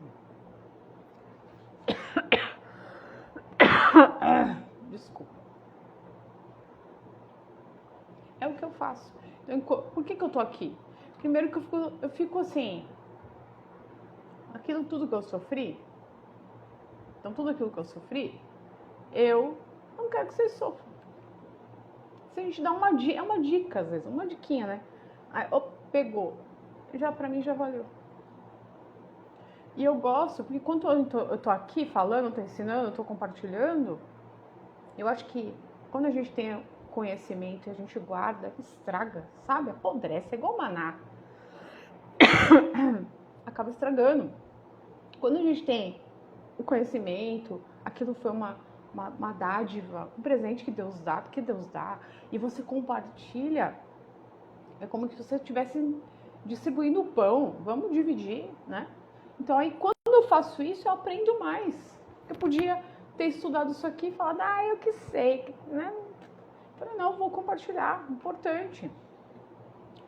Desculpa. É o que eu faço. Então, por que eu tô aqui? Primeiro que eu fico assim, aquilo tudo que eu sofri, então tudo aquilo que eu sofri, eu não quero que vocês sofram. Se a gente dá uma dica, é uma dica às vezes, uma diquinha, né? Aí, pegou, já pra mim já valeu. E eu gosto, porque quando eu tô aqui falando, tô ensinando, tô compartilhando, eu acho que quando a gente tem conhecimento e a gente guarda, estraga, sabe? Apodrece, é igual maná. Acaba estragando. Quando a gente tem o conhecimento, aquilo foi uma dádiva, um presente que Deus dá, e você compartilha, é como se você estivesse distribuindo o pão, vamos dividir, né? Então aí quando eu faço isso, eu aprendo mais. Eu podia ter estudado isso aqui e falado, eu que sei, né? Eu falei, não, vou compartilhar, importante.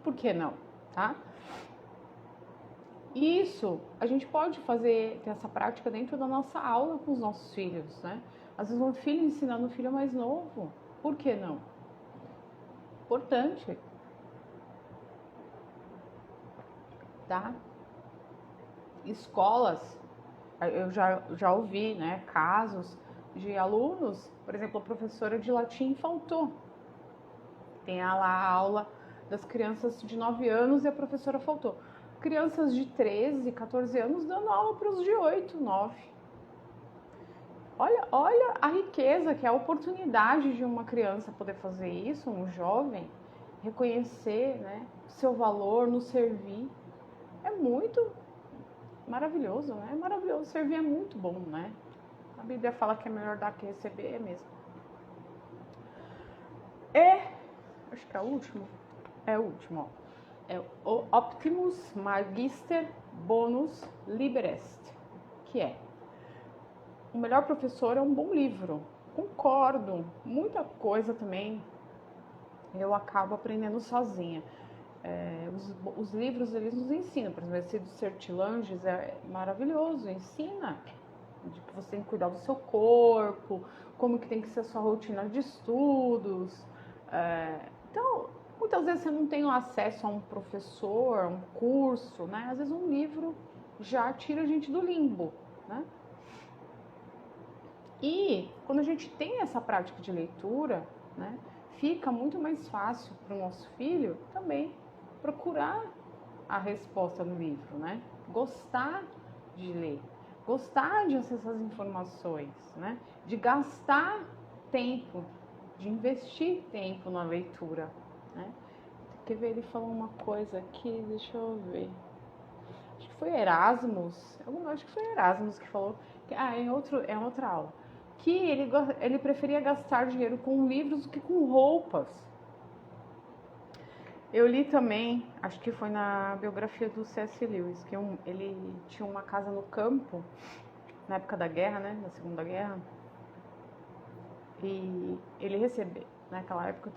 Por que não, tá? Isso, a gente pode ter essa prática dentro da nossa aula com os nossos filhos, né? Às vezes um filho ensinando um filho mais novo, por que não? Importante, tá? Escolas, eu já ouvi, né, casos de alunos, por exemplo, a professora de latim faltou. Tem lá a aula das crianças de 9 anos e a professora faltou. Crianças de 13, 14 anos dando aula para os de 8, 9. Olha a riqueza que é a oportunidade de uma criança poder fazer isso, um jovem, reconhecer, né, seu valor, nos servir. É muito maravilhoso, né? É maravilhoso. Servir é muito bom, né? A Bíblia fala que é melhor dar que receber, é mesmo. Acho que é o último. É o último, ó. É o Optimus Magister Bonus Liber Est, que é: o melhor professor é um bom livro. Concordo, muita coisa também eu acabo aprendendo sozinha. Os livros, eles nos ensinam, por exemplo, esse do Sertilanges é maravilhoso, ensina de que você tem que cuidar do seu corpo, como que tem que ser a sua rotina de estudos. Então, muitas vezes você não tem acesso a um professor, a um curso, né? Às vezes um livro já tira a gente do limbo, né? E quando a gente tem essa prática de leitura, né, fica muito mais fácil para o nosso filho também procurar a resposta no livro, né? Gostar de ler, gostar de acessar as informações, né? De gastar tempo, de investir tempo na leitura, né? Quer ver, ele falou uma coisa aqui, deixa eu ver. Acho que foi Erasmus, acho que foi Erasmus que falou, em outra aula, que ele preferia gastar dinheiro com livros do que com roupas. Eu li também, acho que foi na biografia do C.S. Lewis, que ele tinha uma casa no campo, na época da guerra, né, na Segunda Guerra, e ele recebeu, naquela época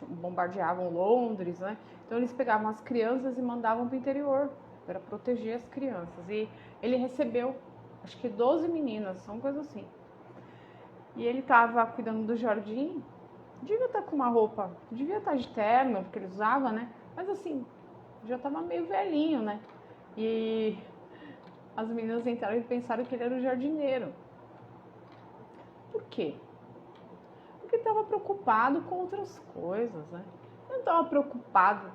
bombardeavam Londres, né, então eles pegavam as crianças e mandavam para o interior, para proteger as crianças, e ele recebeu, acho que 12 meninas, uma coisa assim, e ele estava cuidando do jardim, devia estar com uma roupa, devia estar de terno, porque ele usava, né? Mas assim, já estava meio velhinho, né? E as meninas entraram e pensaram que ele era o jardineiro. Por quê? Porque estava preocupado com outras coisas, né? Não estava preocupado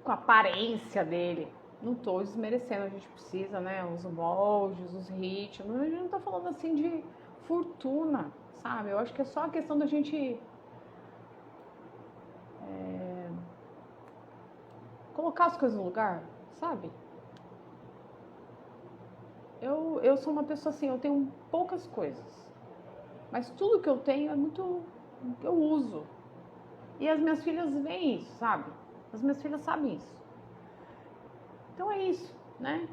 com a aparência dele. Não estou desmerecendo, a gente precisa, né? Os moldes, os ritmos. A gente não está falando assim de fortuna, sabe? Eu acho que é só a questão da gente colocar as coisas no lugar, sabe? Eu sou uma pessoa assim, eu tenho poucas coisas, mas tudo que eu tenho é muito eu uso. E as minhas filhas veem isso, sabe? As minhas filhas sabem isso. Então é isso, né?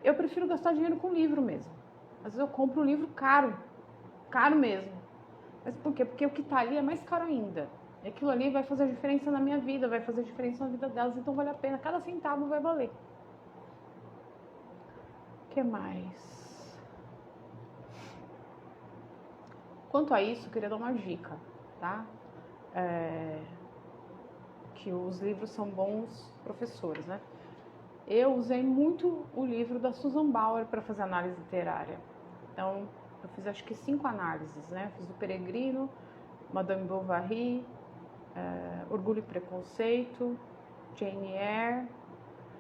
Eu prefiro gastar dinheiro com livro mesmo. Às vezes eu compro um livro caro, caro mesmo. Mas por quê? Porque o que tá ali é mais caro ainda. E aquilo ali vai fazer diferença na minha vida, vai fazer diferença na vida delas, então vale a pena. Cada centavo vai valer. O que mais? Quanto a isso, eu queria dar uma dica, tá? Que os livros são bons professores, né? Eu usei muito o livro da Susan Bauer para fazer análise literária. Então, eu fiz acho que 5 análises, né? Fiz do Peregrino, Madame Bovary, Orgulho e Preconceito, Jane Eyre,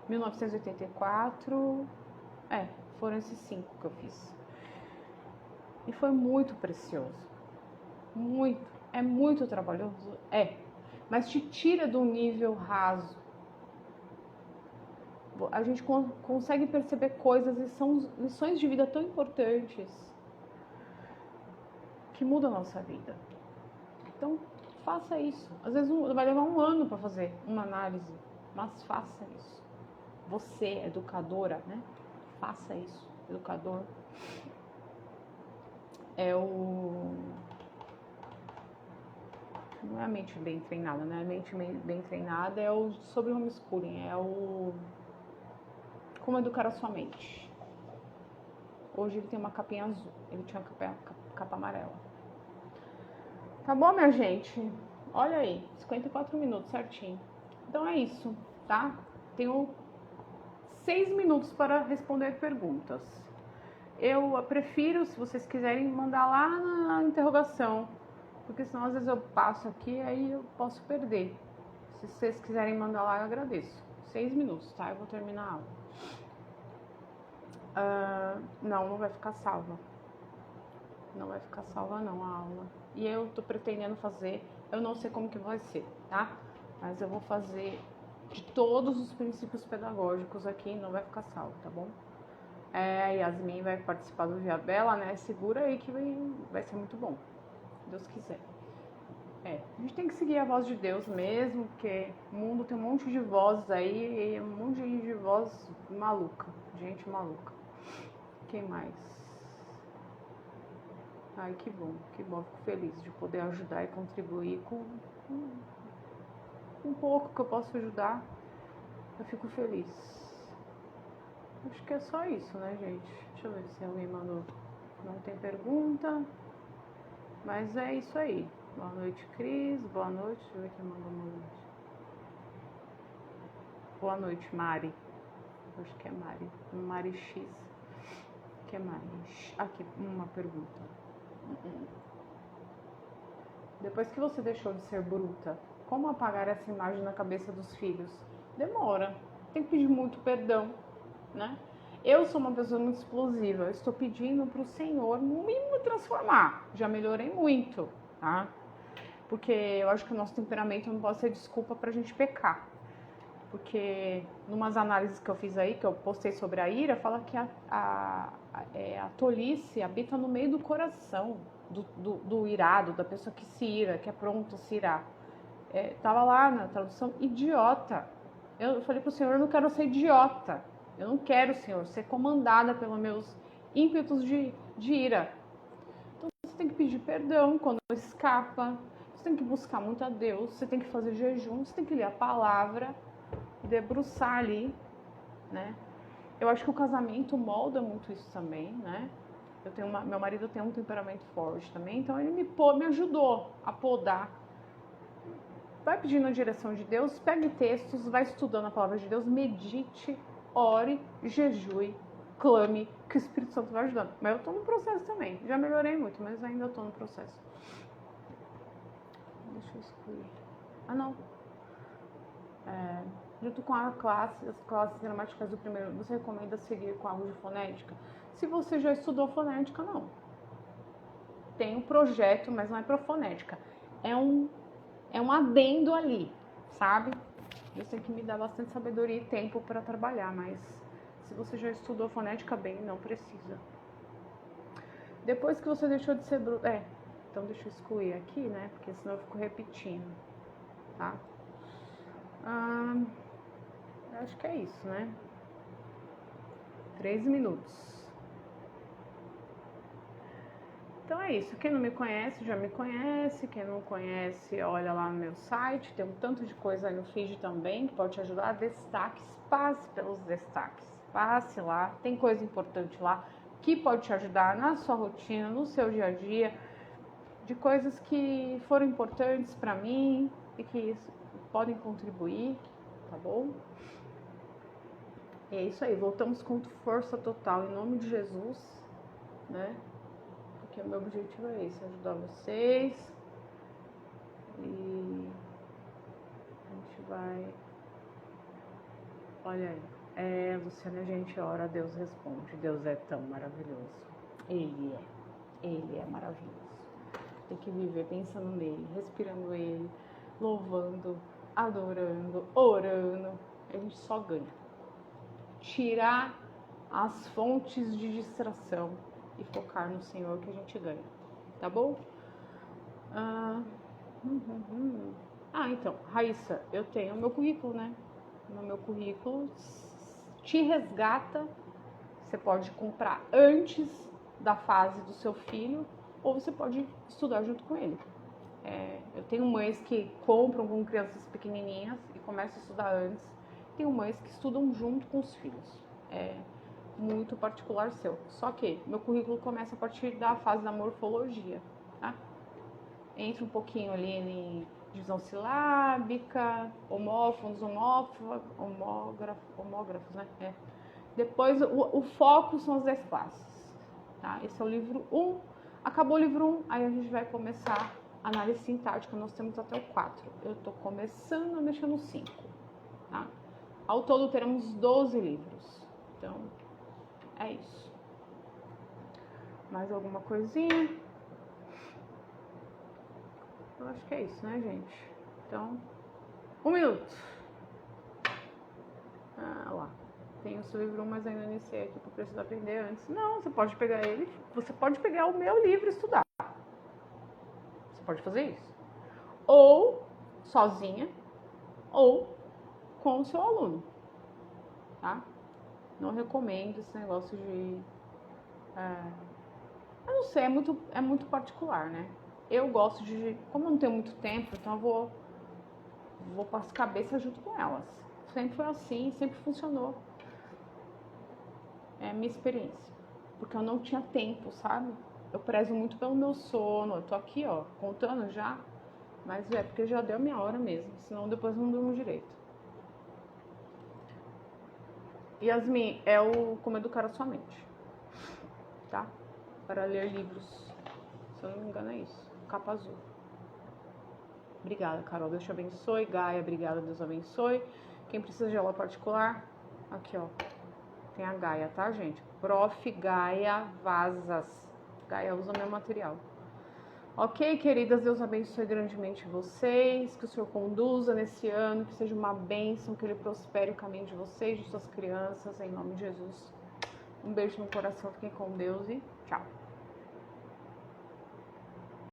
1984. Foram esses 5 que eu fiz. E foi muito precioso. Muito. É muito trabalhoso? Mas te tira do nível raso. A gente consegue perceber coisas e são lições de vida tão importantes que mudam a nossa vida. Então, faça isso. Às vezes vai levar 1 ano para fazer uma análise, mas faça isso. Você, educadora, né? Faça isso, educador. Não é a mente bem treinada, né? A mente bem treinada é o sobre homeschooling, é o como educar a sua mente. Hoje ele tem uma capinha azul, ele tinha uma capa amarela. Tá bom, minha gente? Olha aí, 54 minutos certinho. Então é isso, tá? Tenho 6 minutos para responder perguntas. Eu prefiro, se vocês quiserem, mandar lá na interrogação, porque senão às vezes eu passo aqui e aí eu posso perder. Se vocês quiserem mandar lá, eu agradeço. 6 minutos, tá? Eu vou terminar a aula. Não vai ficar salva. Não vai ficar salva não a aula. E eu tô pretendendo fazer, eu não sei como que vai ser, tá? Mas eu vou fazer de todos os princípios pedagógicos aqui, não vai ficar salvo, tá bom? A Yasmin vai participar do Via Bela, né? Segura aí que vai ser muito bom, se Deus quiser. A gente tem que seguir a voz de Deus mesmo, porque o mundo tem um monte de vozes aí, e um monte de voz maluca, gente maluca. Quem mais? Ai, que bom, fico feliz de poder ajudar e contribuir com um pouco que eu posso ajudar, eu fico feliz. Acho que é só isso, né, gente? Deixa eu ver se alguém mandou. Não tem pergunta, mas é isso aí. Boa noite, Cris. Boa noite. Deixa eu ver quem mandou boa noite. Boa noite, Mari. Acho que é Mari. Mari X. Que é mais? Aqui, uma pergunta. Depois que você deixou de ser bruta, como apagar essa imagem na cabeça dos filhos? Demora. Tem que pedir muito perdão, né? Eu sou uma pessoa muito explosiva. Eu estou pedindo para o Senhor me transformar. Já melhorei muito, tá? Porque eu acho que o nosso temperamento não pode ser desculpa pra gente pecar. Porque, numas análises que eu fiz aí, que eu postei sobre a ira, fala que a tolice habita no meio do coração do irado, da pessoa que se ira, que é pronto a se irar. Tava lá na tradução, idiota. Eu falei pro Senhor, eu não quero ser idiota. Eu não quero, Senhor, ser comandada pelos meus ímpetos de ira. Então você tem que pedir perdão quando escapa, você tem que buscar muito a Deus, você tem que fazer jejum, você tem que ler a palavra, debruçar ali, né? Eu acho que o casamento molda muito isso também, né? Meu marido tem um temperamento forte também, então ele me ajudou a podar. Vai pedindo a direção de Deus, pegue textos, vai estudando a palavra de Deus, medite, ore, jejue, clame que o Espírito Santo vai ajudando. Mas eu tô no processo também. Já melhorei muito, mas ainda tô no processo. Deixa eu excluir. Ah, não. Junto com as classes gramaticais do primeiro, você recomenda seguir com algo de fonética? Se você já estudou fonética, não. Tem um projeto, mas não é para fonética. É um adendo ali, sabe? Deus tem que me dar bastante sabedoria e tempo para trabalhar, mas se você já estudou fonética bem, não precisa. Depois que você deixou de ser bruto... então deixa eu excluir aqui, né? Porque senão eu fico repetindo, tá? Acho que é isso, né? 3 minutos. Então é isso. Quem não me conhece, já me conhece. Quem não conhece, olha lá no meu site. Tem um tanto de coisa aí no feed também que pode te ajudar. Destaques, passe pelos destaques. Passe lá. Tem coisa importante lá que pode te ajudar na sua rotina, no seu dia a dia. De coisas que foram importantes para mim e que podem contribuir, tá bom? E é isso aí. Voltamos com força total em nome de Jesus, né? Porque o meu objetivo é esse, ajudar vocês. E a gente vai... Olha aí. Luciana, a gente ora, Deus responde. Deus é tão maravilhoso. Ele é maravilhoso. Tem que viver pensando nele, respirando ele, louvando, adorando, orando. A gente só ganha. Tirar as fontes de distração e focar no Senhor que a gente ganha, tá bom? Então, Raíssa, eu tenho o meu currículo, né? No meu currículo te resgata. Você pode comprar antes da fase do seu filho ou você pode estudar junto com ele. Eu tenho mães que compram com crianças pequenininhas e começam a estudar antes. Tenho mães que estudam junto com os filhos. É muito particular seu. Só que meu currículo começa a partir da fase da morfologia, tá? Entra um pouquinho ali em divisão silábica, homófonos, homógrafos, né? Depois, o foco são as 10 classes, tá? Esse é o livro 1. Acabou o livro 1, aí a gente vai começar a análise sintática. Nós temos até o 4. Eu tô começando a mexer no 5, tá? Ao todo teremos 12 livros. Então, é isso. Mais alguma coisinha? Eu acho que é isso, né, gente? Então, 1 minuto. Lá. Tem o seu livro 1, mas ainda iniciei aqui, porque eu preciso aprender antes. Não, você pode pegar ele. Você pode pegar o meu livro e estudar. Você pode fazer isso. Ou sozinha, ou com o seu aluno, tá? Não recomendo esse negócio de... eu não sei, é muito particular, né? Eu gosto de... Como eu não tenho muito tempo, então eu vou para as cabeças junto com elas. Sempre foi assim, sempre funcionou. É a minha experiência. Porque eu não tinha tempo, sabe? Eu prezo muito pelo meu sono. Eu tô aqui, ó, contando já. Mas é porque já deu a minha hora mesmo. Senão depois eu não durmo direito. Yasmin, é o Como Educar a Sua Mente. Tá? Para ler livros. Se eu não me engano é isso. Capa azul. Obrigada, Carol. Deus te abençoe. Gaia, obrigada. Deus abençoe. Quem precisa de aula particular, aqui, ó. Tem a Gaia, tá, gente? Prof. Gaia Vazas. Gaia usa meu material. Ok, queridas? Deus abençoe grandemente vocês. Que o Senhor conduza nesse ano. Que seja uma bênção. Que Ele prospere o caminho de vocês, de suas crianças. Em nome de Jesus. Um beijo no coração. Fiquem com Deus e tchau.